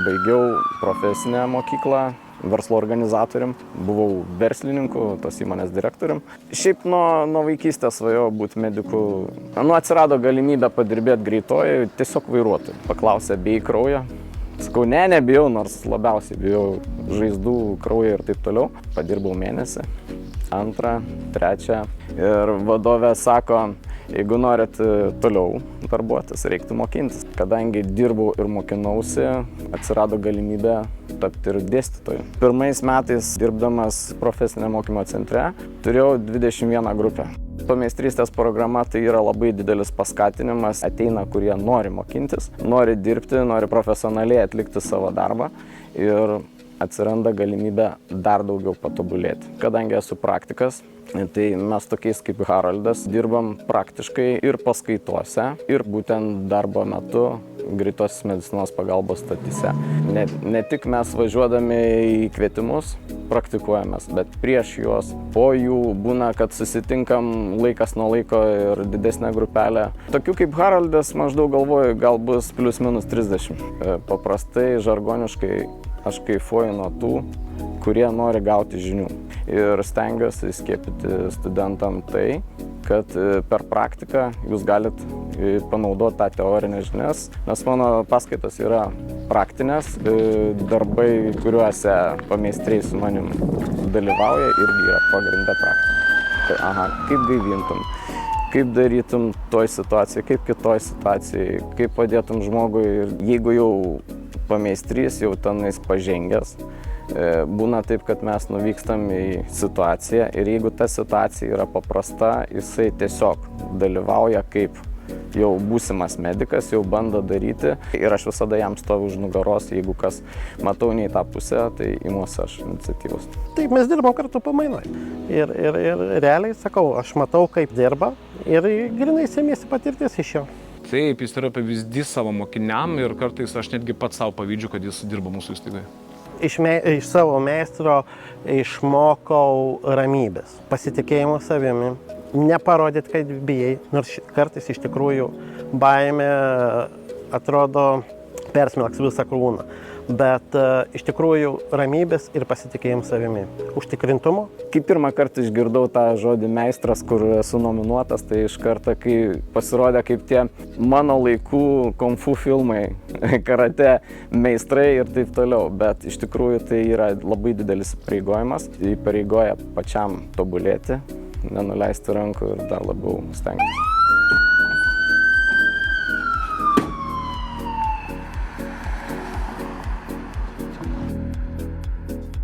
baigiau profesinę mokyklą verslo organizatorium, buvau verslininku, tos įmonės direktorium. Šiaip nuo vaikystės svajojau būti mediku. Atsirado galimybė padirbėti greitoje, tiesiog vairuotojui. Paklausė, bijai kraujo? Sakau, nebijau, nors labiausiai bijau žaizdų, kraujo ir taip toliau. Padirbau mėnesį, 2, 3 ir vadovė sako, jeigu norit toliau darbuotis, reiktų mokintis. Kadangi dirbau ir mokinausi, atsirado galimybė tapti ir dėstytoju. Pirmais metais, dirbdamas profesinio mokymo centre, turėjau 21 grupę. Pameistrystės programa tai yra labai didelis paskatinimas. Ateina, kurie nori mokintis, nori dirbti, nori profesionaliai atlikti savo darbą ir atsiranda galimybė dar daugiau patobulėti. Kadangi esu praktikas, tai mes tokiais kaip Haroldas dirbam praktiškai ir paskaitose, ir būtent darbo metu greitosios medicinos pagalbos stotyse. Ne tik mes važiuodami į kvietimus praktikuojamės, bet prieš juos, po jų būna, kad susitinkam laikas nuo laiko ir didesnė grupelė. Tokių kaip Haroldas maždaug galvoju, gal bus plius minus 30. Paprastai, žargoniškai, aš kaifuoju nuo tų, kurie nori gauti žinių. Ir stengiuosi įskiepyti studentam tai, kad per praktiką jūs galit panaudoti tą teorinę žinias, nes mano paskaitos yra praktinės, darbai, kuriuose pameistriai su manim dalyvauja, irgi yra pagrindė praktika. Kaip gaivintum, kaip darytum toj situacijai, kaip kitoj situacijai, kaip padėtum žmogui, jeigu jau pameistrys, jau tenais pažengęs. Būna taip, kad mes nuvykstam į situaciją ir jeigu ta situacija yra paprasta, jisai tiesiog dalyvauja kaip jau būsimas medikas, jau bando daryti ir aš visada jam stoviu už nugaros, jeigu kas matau ne į tą pusę, tai imuosi aš iniciatyvos. Taip, mes dirbam kartu pamainoj. Ir realiai sakau, aš matau, kaip dirba ir grinai semiesi patirties iš jo. Taip, jis yra pavyzdys savo mokiniam ir kartais aš netgi pats savo pavydžiu, kad jis dirba mūsų įstaigoje. Iš savo meistro išmokau ramybės, pasitikėjimo savimi, neparodyti, kad bijai, nors kartais iš tikrųjų baimė atrodo persmelks visą kūną, bet iš tikrųjų ramybės ir pasitikėjimo savimi, užtikrintumo. Kai pirmą kartą išgirdau tą žodį meistras, kur esu nominuotas, tai iš karto, kai pasirodė kaip tie mano laikų kung fu filmai, karate meistrai ir taip toliau, bet iš tikrųjų tai yra labai didelis įpareigojimas, įpareigoja pačiam tobulėti, nenuleisti rankų ir dar labiau stengtis.